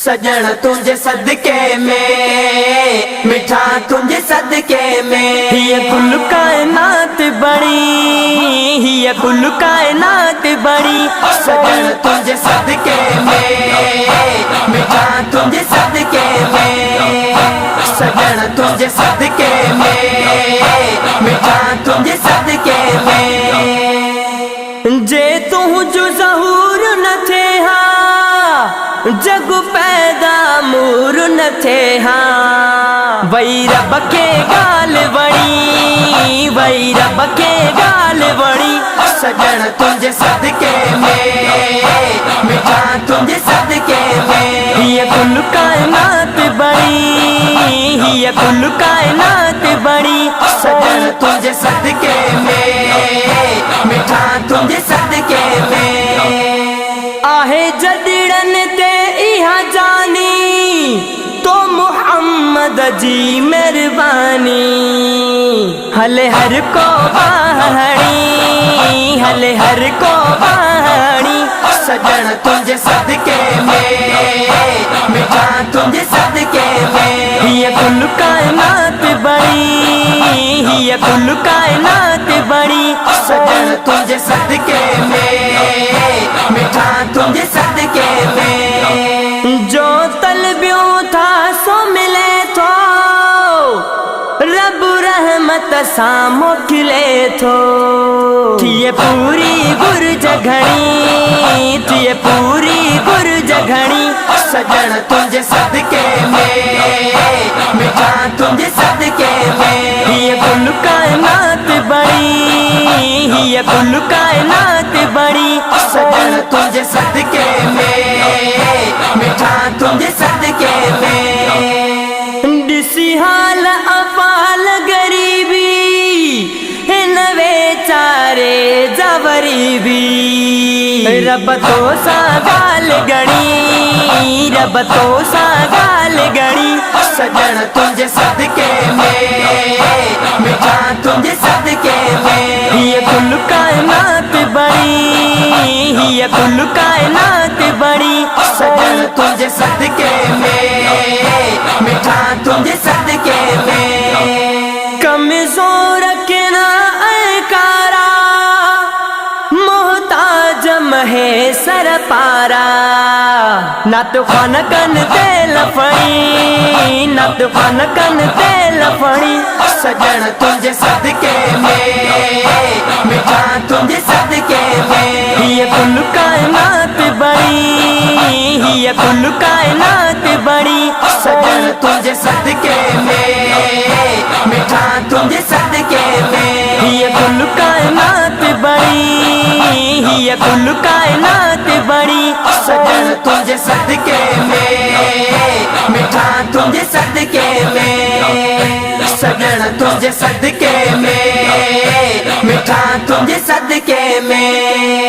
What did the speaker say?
सजन तुझे सदके में, मिठा तुझे सदके में। ये कुल कायनात बड़ी, ये कुल कायनात बड़ी। सजन तुझे सदके में, मिठा तुझे सदके में। सजन तुझे सदके में, मिठा तुझे सदके में। जे तू जो ज़हूर न थे हाँ, जग पैदा मूर न थे हाँ। वही रब के गाल बड़ी, वही रब के गाल बड़ी। सजन तुझे सदके में, मिठा तुझे सदके में। ये कुल कायनात बड़ी, ये कुल कायनात बड़ी। सजन तुझे सदके में, मिठा तुझे सदके में। आहे जदड़न ते इहा जानी, तो मुहम्मद जी मेहरबानी। हले हर को बाहड़ी, हले हर को बाहड़ी। सजन तुझे सदके में, मिठा तुझे सदके में। ये कुल कायनात बड़ी, ये कुल कायनात बड़ी। सजन तुझे सदके में, मिठा तुझे सदके में। जो तलबियों था सो मिले तो, रब रहमत सा मोकिले तो। थिए पूरी गुरज घणी, थिए पूरी गुरज घणी। सजन तुझे सदके में, मिठा तुझे सदके में। ये कुल कायनात बड़ी, ये कुल कायनात बड़ी। सजन तुझे सदके में, मिठा तुझे सदके में। दिसी हाल अपाल गरीबी, नवे चारे जवरी भी। रब तो सा गाल गणी, रब तो सा गाल गणी। सजन तुझे सदके में, मिठा तुझे सदके में। ये कुल कायनात बड़ी, ये कुल कायनात बड़ी। सजन तुझे सदके में, मिठा तुझे सदके में। कमजोर के ना अकारा, मोहताज महे सर पारा। ना तो खान कन तेल फड़ी, ना तो खान कन तेल फड़ी। सजन तुझे सदके में, मिठा तुझे सदके में। ये कुल कायनात बड़ी, ये कुल कायनात बड़ी। सजन तुझे सदके में, मिठा तुझे सदके में। ये कुल कायनात बड़ी, ये कुल कायनात बड़ी। सजन तुझे सदके में, मिठा तुझे सदके में। सजन तुझे सदके में, मिठा तुझे सदके में।